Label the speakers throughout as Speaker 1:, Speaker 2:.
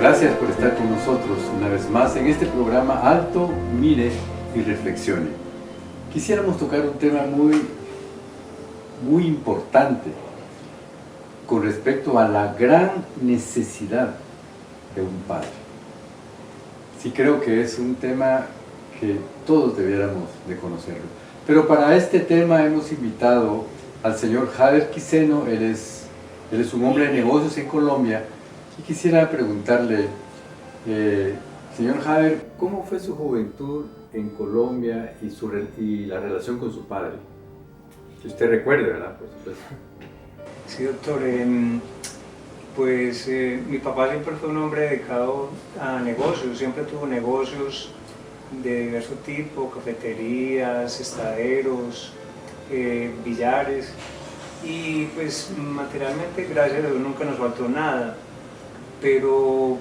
Speaker 1: Gracias por estar con nosotros una vez más en este programa Alto, Mire y Reflexione. Quisiéramos tocar un tema muy importante con respecto a la gran necesidad de un padre. Sí, creo que es un tema que todos debiéramos de conocerlo. Pero para este tema hemos invitado al señor Jader Quiseno. Él es un hombre de negocios en Colombia, y quisiera preguntarle, señor Jader, ¿cómo fue su juventud en Colombia y la relación con su padre? Que usted recuerde, ¿verdad? Por supuesto.
Speaker 2: Sí, doctor. Mi papá siempre fue un hombre dedicado a negocios, siempre tuvo negocios de diverso tipo, cafeterías, estaderos, billares, y pues materialmente, gracias a Dios, nunca nos faltó nada, pero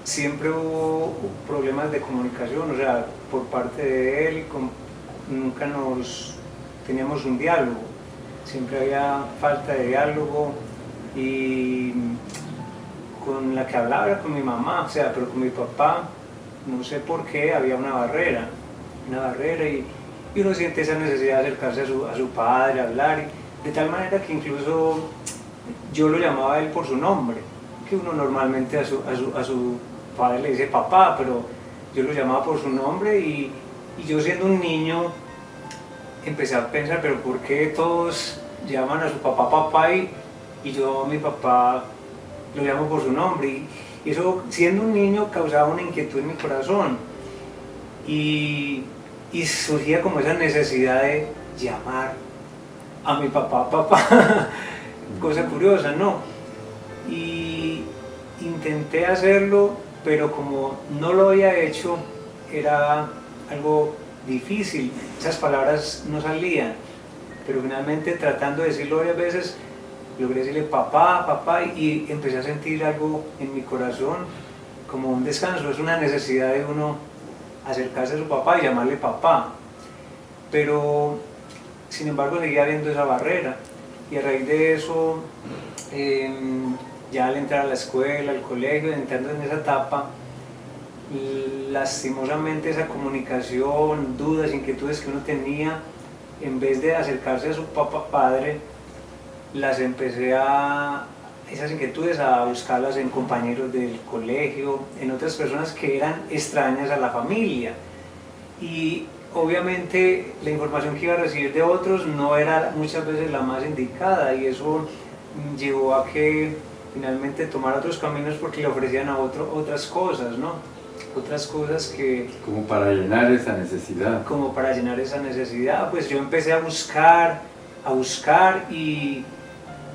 Speaker 2: siempre hubo problemas de comunicación, o sea, por parte de él, nunca teníamos un diálogo, siempre había falta de diálogo, y con la que hablaba era con mi mamá, o sea, pero con mi papá, no sé por qué, había una barrera, y uno siente esa necesidad de acercarse a su padre, a hablar, de tal manera que incluso yo lo llamaba a él por su nombre, que uno normalmente a su padre le dice papá, pero yo lo llamaba por su nombre, y yo, siendo un niño, empecé a pensar, pero ¿por qué todos llaman a su papá papá y yo a mi papá lo llamo por su nombre? Y eso, siendo un niño, causaba una inquietud en mi corazón, y surgía como esa necesidad de llamar a mi papá papá, cosa curiosa, ¿no? Y intenté hacerlo, pero como no lo había hecho, era algo difícil, esas palabras no salían, pero finalmente, tratando de decirlo varias veces, logré decirle papá, papá, y empecé a sentir algo en mi corazón, como un descanso. Es una necesidad de uno acercarse a su papá y llamarle papá, pero sin embargo seguía habiendo esa barrera, y a raíz de eso, ya al entrar a la escuela, al colegio, entrando en esa etapa, lastimosamente esa comunicación, dudas, inquietudes que uno tenía, en vez de acercarse a su padre, esas inquietudes a buscarlas en compañeros del colegio, en otras personas que eran extrañas a la familia, y obviamente la información que iba a recibir de otros no era muchas veces la más indicada, y eso llevó a que finalmente tomara otros caminos, porque le ofrecían a otras cosas, ¿no? Otras cosas que...
Speaker 1: Como para llenar esa necesidad.
Speaker 2: Como para llenar esa necesidad, pues yo empecé a buscar, y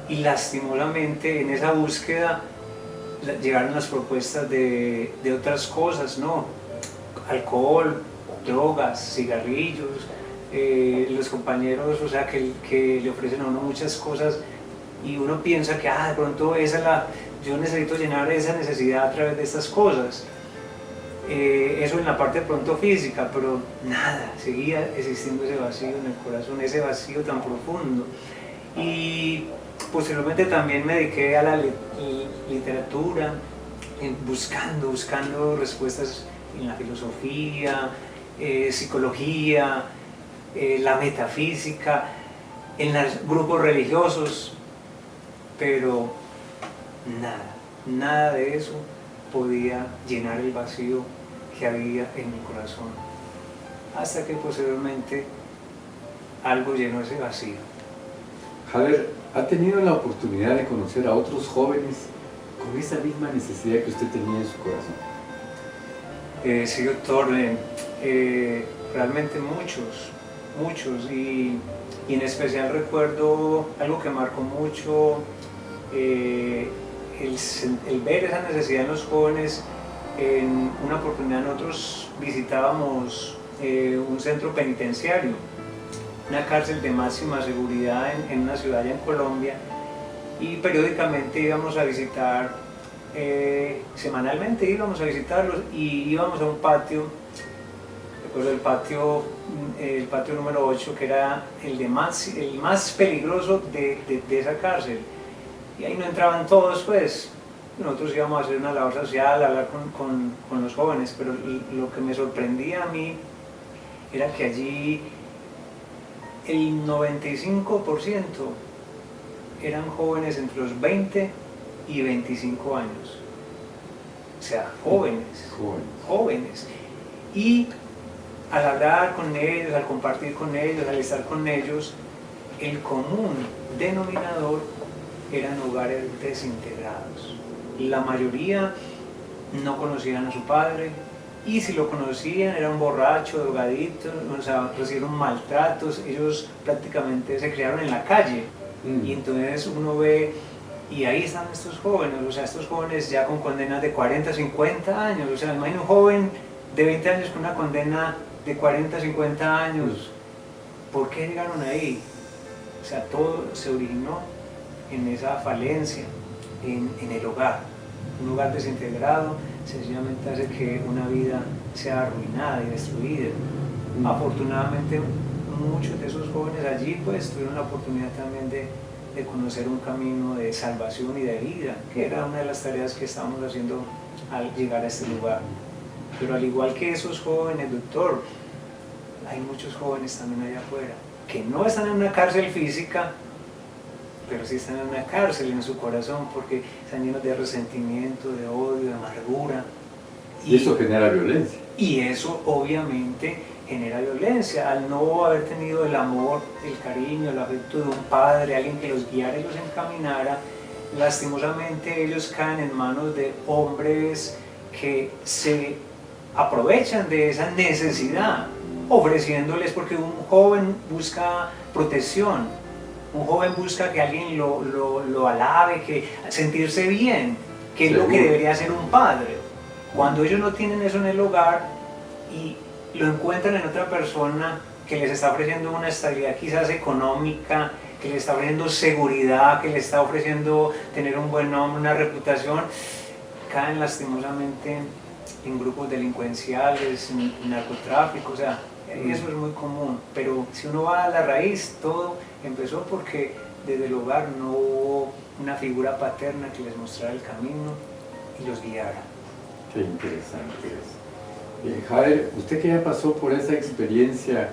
Speaker 2: lastimosamente en esa búsqueda llegaron las propuestas de otras cosas, ¿no? Alcohol, drogas, cigarrillos, los compañeros, o sea, que le ofrecen a uno muchas cosas, y uno piensa que de pronto yo necesito llenar esa necesidad a través de estas cosas. Eso en la parte de pronto física, pero nada, seguía existiendo ese vacío en el corazón, ese vacío tan profundo. Y posteriormente también me dediqué a la literatura, buscando respuestas en la filosofía, psicología, la metafísica, en los grupos religiosos, pero nada de eso podía llenar el vacío que había en mi corazón, hasta que posteriormente algo llenó ese vacío.
Speaker 1: Jader, ¿ha tenido la oportunidad de conocer a otros jóvenes con esa misma necesidad que usted tenía en su corazón?
Speaker 2: Sí, doctor, realmente muchos, y en especial recuerdo algo que marcó mucho, el ver esa necesidad en los jóvenes. En una oportunidad nosotros visitábamos un centro penitenciario, una cárcel de máxima seguridad en una ciudad allá en Colombia, y periódicamente íbamos a visitar, semanalmente íbamos a visitarlos, y íbamos a un patio, recuerdo el patio número 8, que era el más peligroso de esa cárcel, y ahí no entraban todos, pues, nosotros íbamos a hacer una labor social, a hablar con los jóvenes, pero lo que me sorprendía a mí era que allí el 95% eran jóvenes entre los 20 y 25 años. O sea, jóvenes. Y al hablar con ellos, al compartir con ellos, al estar con ellos, el común denominador eran hogares desintegrados. La mayoría no conocían a su padre, y si lo conocían era un borracho, drogadito, o sea, recibieron maltratos, ellos prácticamente se criaron en la calle. Y entonces uno ve, y ahí están estos jóvenes, o sea, estos jóvenes ya con condenas de 40, 50 años, o sea, imagina un joven de 20 años con una condena de 40, 50 años. ¿Por qué llegaron ahí? O sea, todo se originó en esa falencia, en el hogar. Un hogar desintegrado sencillamente hace que una vida sea arruinada y destruida. Afortunadamente, muchos de esos jóvenes allí pues tuvieron la oportunidad también de conocer un camino de salvación y de vida, que era una de las tareas que estábamos haciendo al llegar a este lugar. Pero al igual que esos jóvenes, doctor, hay muchos jóvenes también allá afuera, que no están en una cárcel física, pero sí están en una cárcel en su corazón, porque están llenos de resentimiento, de odio, de amargura.
Speaker 1: Y eso genera violencia.
Speaker 2: Y eso obviamente genera violencia, al no haber tenido el amor, el cariño, el afecto de un padre, alguien que los guiara y los encaminara. Lastimosamente ellos caen en manos de hombres que se aprovechan de esa necesidad, ofreciéndoles, porque un joven busca protección, un joven busca que alguien lo alabe, que sentirse bien, que es lo que debería hacer un padre. Cuando ellos no tienen eso en el hogar y lo encuentran en otra persona que les está ofreciendo una estabilidad quizás económica, que les está ofreciendo seguridad, que les está ofreciendo tener un buen nombre, una reputación, caen lastimosamente en grupos delincuenciales, en narcotráfico, o sea, eso es muy común. Pero si uno va a la raíz, todo empezó porque desde el hogar no hubo una figura paterna que les mostrara el camino y los guiara.
Speaker 1: Qué interesante eso. Javier, usted que ya pasó por esa experiencia,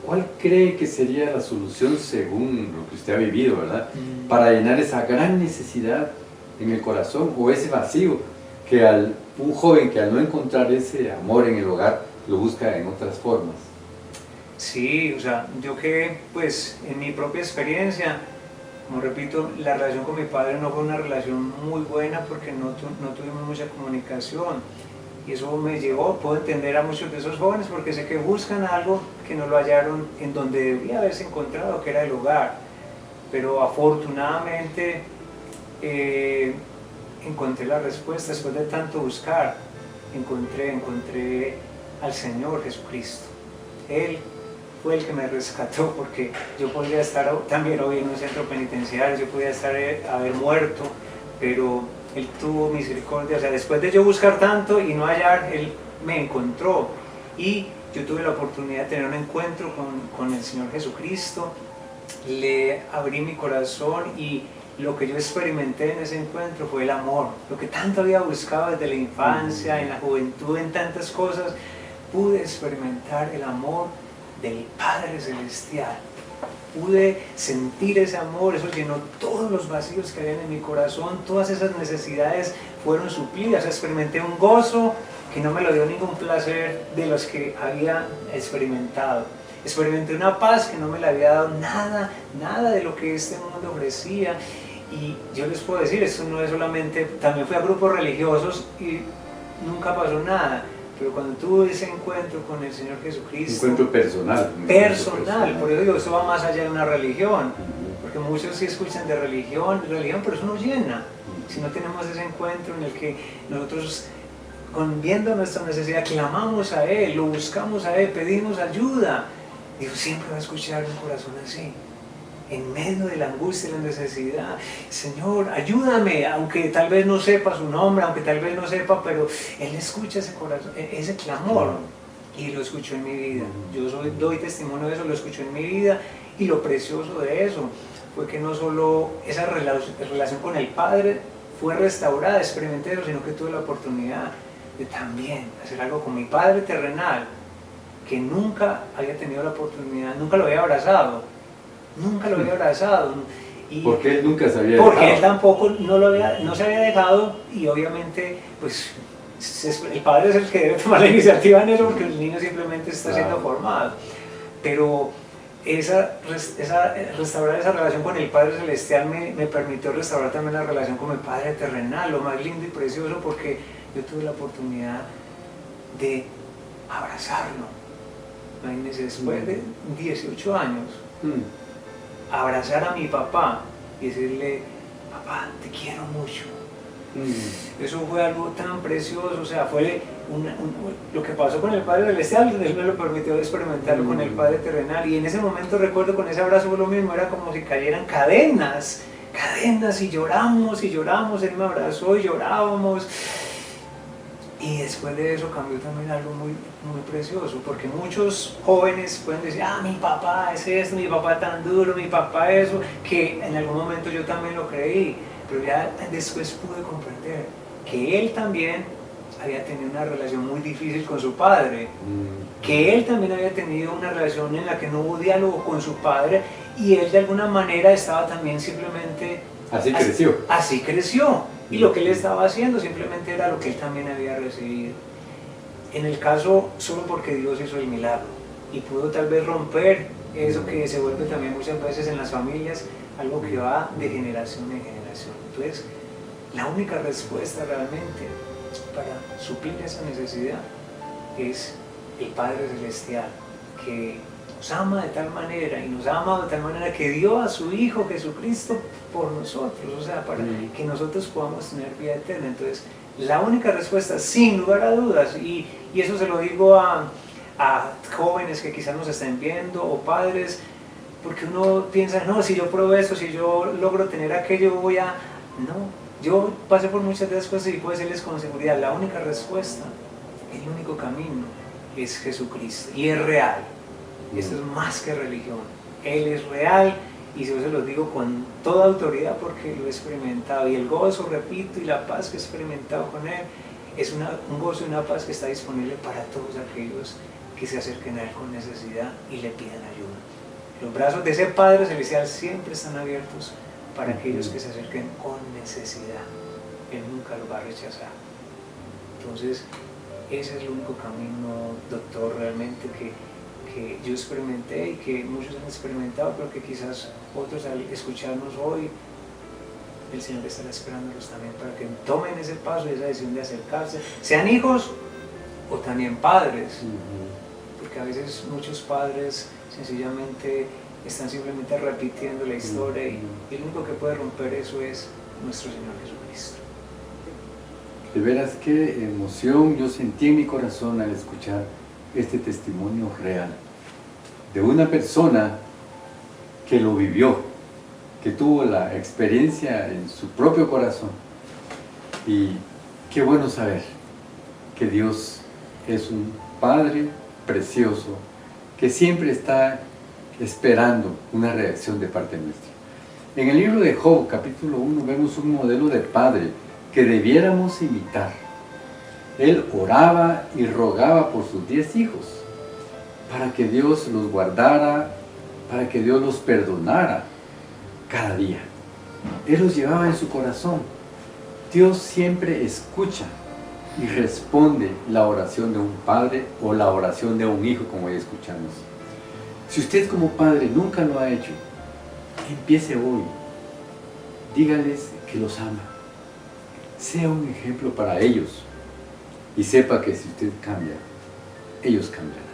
Speaker 1: ¿cuál cree que sería la solución según lo que usted ha vivido, verdad? Para llenar esa gran necesidad en el corazón o ese vacío que un joven que al no encontrar ese amor en el hogar lo busca en otras formas.
Speaker 2: Sí, o sea, yo que pues en mi propia experiencia, como repito, la relación con mi padre no fue una relación muy buena porque no tuvimos mucha comunicación. Y eso me llevó, puedo entender a muchos de esos jóvenes porque sé que buscan algo que no lo hallaron en donde debía haberse encontrado, que era el hogar. Pero afortunadamente encontré la respuesta después de tanto buscar. Encontré al Señor Jesucristo. Él fue el que me rescató, porque yo podría estar también hoy en un centro penitenciario, yo podría haber muerto, pero Él tuvo misericordia. O sea, después de yo buscar tanto y no hallar, Él me encontró, y yo tuve la oportunidad de tener un encuentro con el Señor Jesucristo. Le abrí mi corazón y lo que yo experimenté en ese encuentro fue el amor, lo que tanto había buscado desde la infancia, en la juventud, en tantas cosas. Pude experimentar el amor del Padre Celestial, pude sentir ese amor, eso llenó todos los vacíos que habían en mi corazón, todas esas necesidades fueron suplidas. Experimenté un gozo que no me lo dio ningún placer de los que había experimentado. Experimenté una paz que no me la había dado nada de lo que este mundo ofrecía. Y yo les puedo decir, esto no es solamente, también fui a grupos religiosos y nunca pasó nada. Pero cuando tuve ese encuentro con el Señor Jesucristo...
Speaker 1: Encuentro personal.
Speaker 2: Personal, por eso digo, eso va más allá de una religión. Porque muchos sí escuchan de religión, pero eso no llena. Si no tenemos ese encuentro en el que nosotros, viendo nuestra necesidad, clamamos a Él, lo buscamos a Él, pedimos ayuda, Dios siempre va a escuchar un corazón así. En medio de la angustia y la necesidad, Señor, ayúdame, aunque tal vez no sepa su nombre, aunque tal vez no sepa, pero Él escucha ese corazón, ese clamor, y lo escuchó en mi vida. Yo doy testimonio de eso, lo escuchó en mi vida, y lo precioso de eso fue que no solo esa relación con el Padre fue restaurada, experimenté eso, sino que tuve la oportunidad de también hacer algo con mi Padre terrenal, que nunca había tenido la oportunidad, nunca lo había abrazado, y
Speaker 1: porque él nunca se había
Speaker 2: porque
Speaker 1: dejado.
Speaker 2: él tampoco no se había dejado, y obviamente pues el padre es el que debe tomar la iniciativa en eso, porque el niño simplemente está siendo formado. Pero restaurar esa relación con el Padre Celestial me permitió restaurar también la relación con el Padre Terrenal, lo más lindo y precioso, porque yo tuve la oportunidad de abrazarlo. Imagínense, después de 18 años, abrazar a mi papá y decirle: papá, te quiero mucho. Eso fue algo tan precioso, o sea, fue lo que pasó con el Padre Celestial, Él me lo permitió experimentarlo con el Padre Terrenal, y en ese momento recuerdo, con ese abrazo fue lo mismo, era como si cayeran cadenas, y lloramos, Él me abrazó y llorábamos. Y después de eso cambió también algo muy, muy precioso, porque muchos jóvenes pueden decir: ah, mi papá es esto, mi papá tan duro, mi papá eso, que en algún momento yo también lo creí, pero ya después pude comprender que él también había tenido una relación muy difícil con su padre, que él también había tenido una relación en la que no hubo diálogo con su padre, y él de alguna manera estaba también simplemente... Así creció. Y lo que él estaba haciendo simplemente era lo que él también había recibido. En el caso, solo porque Dios hizo el milagro y pudo tal vez romper eso que se vuelve también muchas veces en las familias, algo que va de generación en generación. Entonces, la única respuesta realmente para suplir esa necesidad es el Padre Celestial, que nos ama de tal manera, y nos ha amado de tal manera que dio a su Hijo Jesucristo por nosotros, o sea, para que nosotros podamos tener vida eterna. Entonces, la única respuesta, sin lugar a dudas, y eso se lo digo a jóvenes que quizás nos estén viendo, o padres, porque uno piensa: no, si yo pruebo eso, si yo logro tener aquello, voy a... No, yo pasé por muchas de esas cosas y puedo decirles con seguridad, la única respuesta, el único camino es Jesucristo, y es real. Esto es más que religión, Él es real, y yo se los digo con toda autoridad porque lo he experimentado, y el gozo, repito, y la paz que he experimentado con Él es un gozo y una paz que está disponible para todos aquellos que se acerquen a Él con necesidad y le pidan ayuda. Los brazos de ese Padre Celestial siempre están abiertos para aquellos que se acerquen con necesidad. Él nunca los va a rechazar. Entonces, ese es el único camino, doctor, realmente que yo experimenté y que muchos han experimentado, pero que quizás otros, al escucharnos hoy, el Señor estará esperándolos también para que tomen ese paso y esa decisión de acercarse, sean hijos o también padres, porque a veces muchos padres sencillamente están simplemente repitiendo la historia, y el único que puede romper eso es nuestro Señor Jesucristo.
Speaker 1: De veras, qué emoción yo sentí en mi corazón al escuchar este testimonio real de una persona que lo vivió, que tuvo la experiencia en su propio corazón. Y qué bueno saber que Dios es un Padre precioso que siempre está esperando una reacción de parte nuestra. En el libro de Job, capítulo 1, vemos un modelo de padre que debiéramos imitar. Él oraba y rogaba por sus 10 hijos, para que Dios los guardara, para que Dios los perdonara cada día. Él los llevaba en su corazón. Dios siempre escucha y responde la oración de un padre o la oración de un hijo, como ya escuchamos. Si usted como padre nunca lo ha hecho, empiece hoy. Dígales que los ama. Sea un ejemplo para ellos. Y sepa que si usted cambia, ellos cambian.